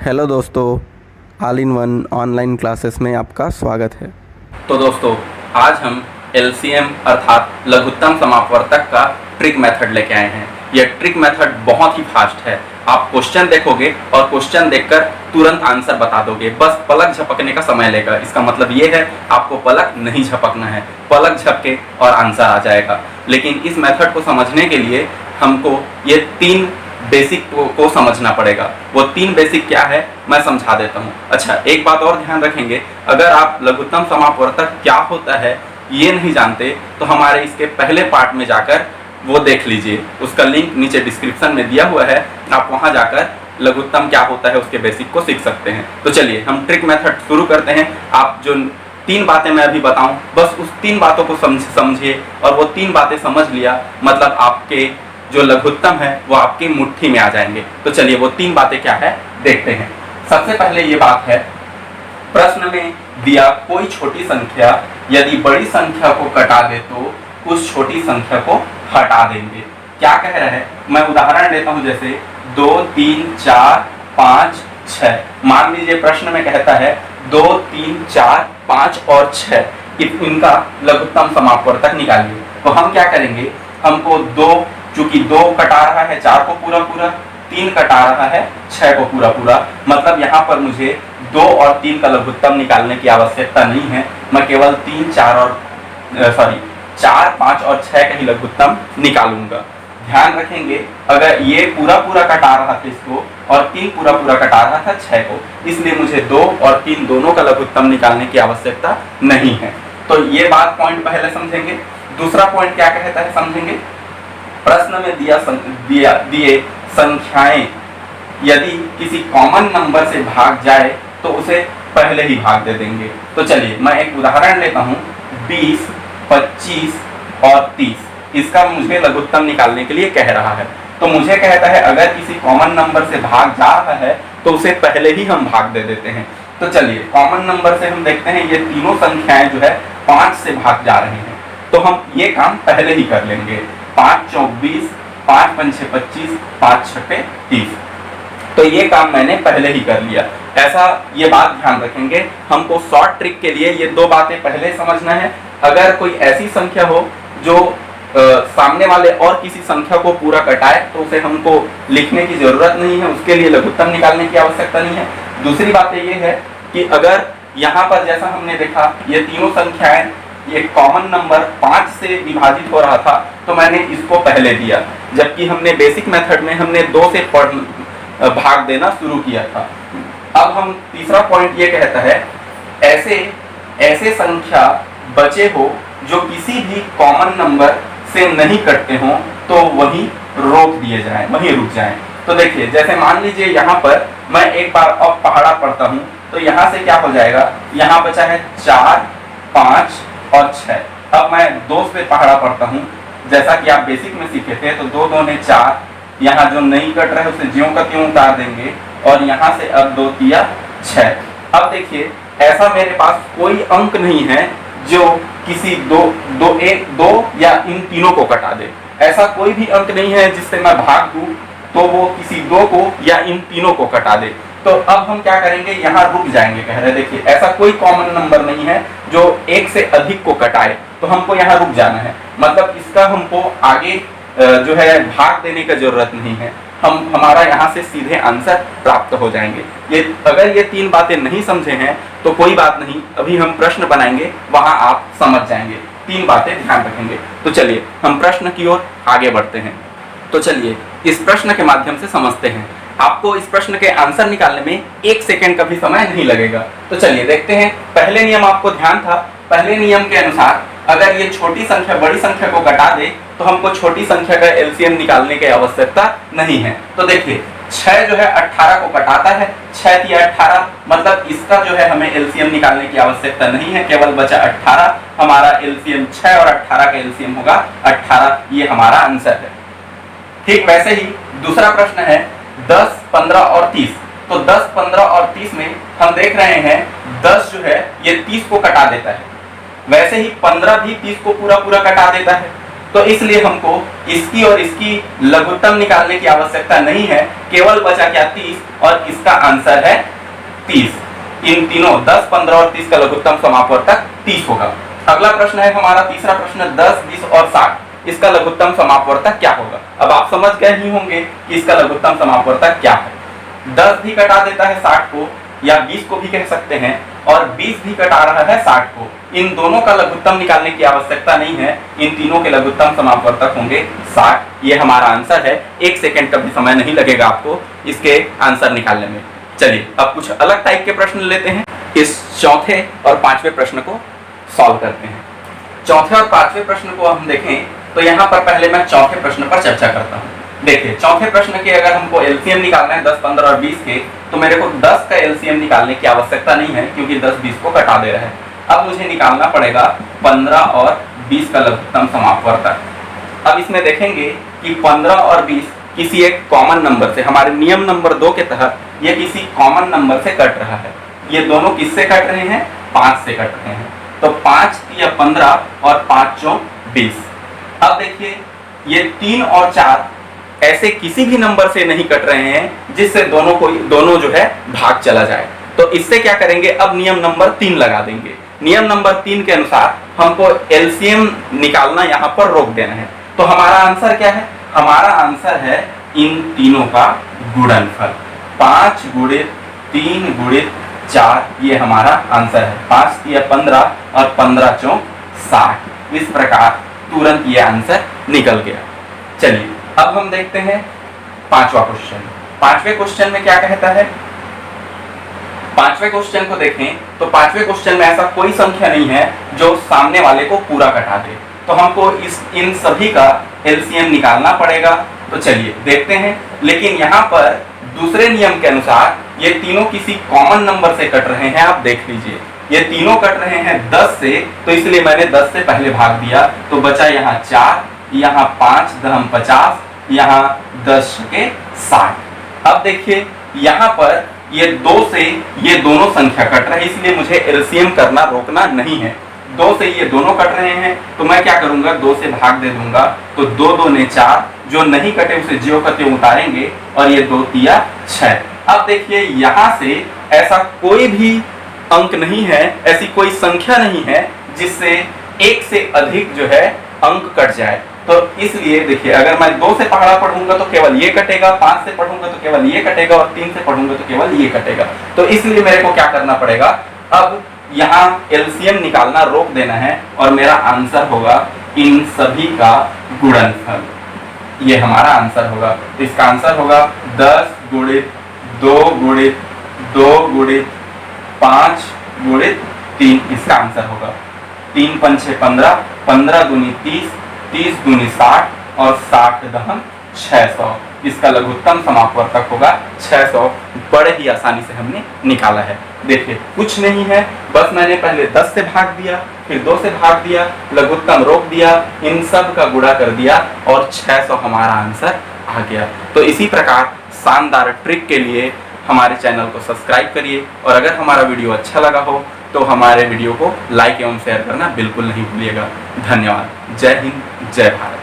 Hello दोस्तों, all in one online classes में आपका स्वागत है। तो दोस्तों, आज हम एलसीएम अर्थात लघुत्तम समापवर्तक का ट्रिक मेथड लेके आए हैं। यह ट्रिक मेथड बहुत ही फास्ट है। आप क्वेश्चन देखोगे और क्वेश्चन देखकर तुरंत आंसर बता दोगे, बस पलक झपकने का समय लेगा। इसका मतलब ये है आपको पलक नहीं झपकना है, पलक झपके और आंसर आ जाएगा। लेकिन इस मेथड को समझने के लिए हमको ये तीन बेसिक को समझना पड़ेगा। वो तीन बेसिक क्या है मैं समझा देता हूँ। अच्छा, एक बात और ध्यान रखेंगे, अगर आप लघुत्तम समापवर्तक क्या होता है ये नहीं जानते तो हमारे इसके पहले पार्ट में जाकर वो देख लीजिए, उसका लिंक नीचे डिस्क्रिप्शन में दिया हुआ है, आप वहाँ जाकर लघुत्तम क्या होता है उसके बेसिक को सीख सकते हैं। तो चलिए हम ट्रिक मेथड शुरू करते हैं। आप जो तीन बातें मैं अभी बताऊं बस उस तीन बातों को समझिए, और वो तीन बातें समझ लिया मतलब आपके जो लघुत्तम है वो आपकी मुट्ठी में आ जाएंगे। तो चलिए वो तीन बातें क्या है देखते हैं। सबसे पहले ये बात है, प्रश्न में दिया कोई छोटी संख्या यदि बड़ी संख्या को कटा दे तो उस छोटी संख्या को हटा देंगे। क्या कह रहा है, मैं उदाहरण लेता हूं, जैसे 2, 3, 4, 5, 6। मान लीजिए प्रश्न में कहता है 2, 3, 4, 5 और 6 इनका लघुत्तम समापवर्तक निकालिए। तो हम क्या करेंगे, हमको चूंकि 2 कटा रहा है 4 को पूरा पूरा, 3 कटा रहा है 6 को पूरा पूरा, मतलब यहाँ पर मुझे 2 और 3 का लघुत्तम निकालने की आवश्यकता नहीं है। मैं केवल 4, 5 और 6 का ही लघुत्तम निकालूंगा। ध्यान रखेंगे, अगर ये पूरा पूरा कटा रहा था इसको और 3 पूरा पूरा कटा रहा था 6 को, इसलिए मुझे 2 और 3 दोनों का लघुत्तम निकालने की आवश्यकता नहीं है। तो ये बात पॉइंट पहले समझेंगे। दूसरा पॉइंट क्या कहता है समझेंगे, प्रश्न में दिए संख्याएं यदि किसी कॉमन नंबर से भाग जाए तो उसे पहले ही भाग दे देंगे। तो चलिए मैं एक उदाहरण लेता हूं, 20, 25 और 30 इसका मुझे लघुत्तम निकालने के लिए कह रहा है। तो मुझे कहता है अगर किसी कॉमन नंबर से भाग जा रहा है तो उसे पहले ही हम भाग दे देते हैं। तो चलिए कॉमन नंबर से हम देखते हैं, ये तीनों संख्याएं जो है 5 से भाग जा रही हैं, तो हम ये काम पहले ही कर लेंगे। 5 चौक 20, 5 पंचे 25, 5 छठे 30। तो ये काम मैंने पहले ही कर लिया। ऐसा ये बात ध्यान रखेंगे, हमको शॉर्ट ट्रिक के लिए ये दो बातें पहले समझना है। अगर कोई ऐसी संख्या हो जो सामने वाले और किसी संख्या को पूरा कटाए तो उसे हमको लिखने की जरूरत नहीं है, उसके लिए लघुत्तम निकालने की आवश्यकता नहीं है। दूसरी बात ये है कि अगर यहाँ पर जैसा हमने देखा ये तीनों संख्याएं ये कॉमन नंबर 5 से विभाजित हो रहा था तो मैंने इसको पहले दिया, जबकि हमने बेसिक मेथड में हमने 2 से भाग देना शुरू किया था। अब हम तीसरा पॉइंट ये कहता है, ऐसे संख्या बचे हो जो किसी भी कॉमन नंबर से नहीं कटते हो तो वहीं रोक दिए जाएं, वहीं रुक जाएं। तो देखिए जैसे मान लीजिए यहाँ पर मैं एक बार अब पहाड़ा पढ़ता हूँ तो यहाँ से क्या हो जाएगा, यहाँ बचा है 4, 5 और 6। अब मैं 2 से पहाड़ा पढ़ता हूँ, जैसा कि आप बेसिक में सीखे थे, तो 2 2 ने 4, यहाँ जो नहीं कट रहा है उसे ज्यों का त्यों उतार देंगे और यहाँ से अब 2 तिया 6। अब देखिए ऐसा मेरे पास कोई अंक नहीं है जो किसी दो या इन तीनों को कटा दे। ऐसा कोई भी अंक नहीं है जिससे मैं भाग दूं तो वो किसी 2 को या इन तीनों को कटा दे। तो अब हम क्या करेंगे, यहाँ रुक जाएंगे। कह रहे देखिए ऐसा कोई कॉमन नंबर नहीं है जो 1 से अधिक को कटाए, तो हमको यहाँ रुक जाना है। मतलब इसका हमको आगे जो है भाग देने का जरूरत नहीं है, हमारा यहाँ से सीधे आंसर प्राप्त हो जाएंगे। अगर ये तीन बातें नहीं समझे हैं तो कोई बात नहीं, अभी हम प्रश्न बनाएंगे वहां आप समझ जाएंगे। तीन बातें ध्यान रखेंगे। तो चलिए हम प्रश्न की ओर आगे बढ़ते हैं। तो चलिए इस प्रश्न के माध्यम से समझते हैं। आपको इस प्रश्न के आंसर निकालने में 1 सेकंड का भी समय नहीं लगेगा। तो चलिए देखते हैं। पहले नियम आपको ध्यान था, पहले नियम के अनुसार अगर ये छोटी संख्या बड़ी संख्या को घटा दे तो हमको छोटी संख्या का एलसीएम निकालने की आवश्यकता नहीं है। तो देखिए 6 जो है 18 को घटाता है, 6 तिया 18, मतलब इसका जो है हमें एलसीएम निकालने की आवश्यकता नहीं है, केवल बचा 18। हमारा एलसीएम 6 और 18 का एलसीएम होगा 18, ये हमारा आंसर है। ठीक वैसे ही दूसरा प्रश्न है 10, 15 और 30। तो 10, 15 और 30 में हम देख रहे हैं 10 जो है ये 30 को कटा देता है, वैसे ही 15 भी 30 को पूरा पूरा कटा देता है। तो इसलिए हमको इसकी और इसकी लघुत्तम निकालने की आवश्यकता नहीं है, केवल बचा क्या 30 और इसका आंसर है 30। इन तीनों 10, 15 और 30 का लघुत्तम समापवर्तक 30 होगा। अगला प्रश्न है हमारा तीसरा प्रश्न 10, 20 और 60, इसका लघुत्तम समापवर्तक क्या होगा। अब आप समझ गए ही होंगे कि इसका लघुत्तम समापवर्तक क्या है। 10 भी कटा देता है 60 को, या 20 को भी कह सकते हैं, और 20 भी कटा रहा है 60 को। इन दोनों का लघुत्तम निकालने की आवश्यकता नहीं है, इन तीनों के लघुत्तम समापवर्तक होंगे 60। ये हमारा आंसर है। 1 सेकंड का भी समय नहीं लगेगा आपको इसके आंसर निकालने में। चलिए अब कुछ अलग टाइप के प्रश्न लेते हैं, इस चौथे और पांचवें प्रश्न को सॉल्व करते हैं। चौथे और पांचवें प्रश्न को हम देखें तो यहाँ पर पहले मैं चौथे प्रश्न पर चर्चा करता हूँ। देखिए चौथे प्रश्न के अगर हमको एलसीएम निकालना है 10, 15 और 20 के, तो मेरे को 10 का एलसीएम निकालने की आवश्यकता नहीं है, क्योंकि 10, 20 को कटा दे रहा है। अब मुझे निकालना पड़ेगा 15 और 20 का लघुत्तम समापवर्तक। अब इसमें देखेंगे कि 15 और 20 किसी एक कॉमन नंबर से, हमारे नियम नंबर 2 के तहत ये किसी कॉमन नंबर से कट रहा है। ये दोनों किससे कट रहे हैं? 5 से कट रहे हैं। तो 5 या 15 और 5 चौं 20। अब देखिए ये 3 और 4 ऐसे किसी भी नंबर से नहीं कट रहे हैं जिससे दोनों जो है भाग चला जाए। तो इससे क्या करेंगे, अब नियम नंबर 3 लगा देंगे। नियम नंबर 3 के अनुसार हमको एलसीएम निकालना यहाँ पर रोक देना है। तो हमारा आंसर क्या है? हमारा आंसर है इन तीनों का गुणनफल। 5 गुणित 3 गुणित 4, ये हमारा आंसर है। 5 या 15 और 15 चौं 60। इस प्रकार तुरंत ये आंसर निकल गया। चलिए अब हम देखते हैं पांचवा क्वेश्चन। पांचवें क्वेश्चन में क्या कहता है? पांचवें क्वेश्चन को देखें तो पांचवें क्वेश्चन में ऐसा कोई संख्या नहीं है जो सामने वाले को पूरा कटा दे, तो हमको इन सभी का एलसीएम निकालना पड़ेगा। तो चलिए देखते हैं। लेकिन यहाँ पर दूसरे नियम के अनुसार ये तीनों किसी कॉमन नंबर से कट रहे हैं। आप देख लीजिए ये तीनों कट रहे हैं 10 से, तो इसलिए मैंने 10 से पहले भाग दिया, तो बचा यहाँ 4, यहाँ 5 दहम 50, यहाँ 10 के 60। अब देखिए यहाँ पर ये 2 से ये दोनों संख्या कट रहे हैं, इसलिए मुझे एलसीएम करना रोकना नहीं है। 2 से ये दोनों कट रहे हैं, तो मैं क्या करूंगा, 2 से भाग दे दूंगा, तो 2 दूने 4, जो नहीं कटे उसे ज्यों का त्यों उतारेंगे, और ये 2 तिया 6। अब देखिए यहाँ से ऐसा कोई भी अंक नहीं है, ऐसी कोई संख्या नहीं है जिससे 1 से अधिक जो है अंक कट जाए। तो इसलिए देखिए अगर मैं 2 से पहाड़ा पढ़ूंगा तो केवल ये कटेगा, 5 से पढ़ूंगा तो केवल ये कटेगा, और 3 से पढ़ूंगा तो केवल ये कटेगा। तो इसलिए मेरे को क्या करना पड़ेगा, अब यहाँ एलसीएम निकालना रोक देना है, और मेरा आंसर होगा इन सभी का गुणनफल। ये हमारा आंसर होगा। तो इसका आंसर होगा 10 गुणित 2 गुणित 2 गुणित 5 गुणित 3, इसका आंसर होगा। 3 पंचे 15, 15 दूनी 30, 30 दूनी 60, और 60 दहम 600। इसका लघुत्तम समापवर्तक होगा 600। बड़े ही आसानी से हमने निकाला है। देखिए कुछ नहीं है, बस मैंने पहले 10 से भाग दिया, फिर 2 से भाग दिया, लघुत्तम रोक दिया, इन सब का गुणा कर दिया, और 600 हमारा आंसर आ गया। तो इसी प्रकार शानदार ट्रिक के लिए हमारे चैनल को सब्सक्राइब करिए, और अगर हमारा वीडियो अच्छा लगा हो तो हमारे वीडियो को लाइक एवं शेयर करना बिल्कुल नहीं भूलिएगा। धन्यवाद। जय हिंद, जय भारत।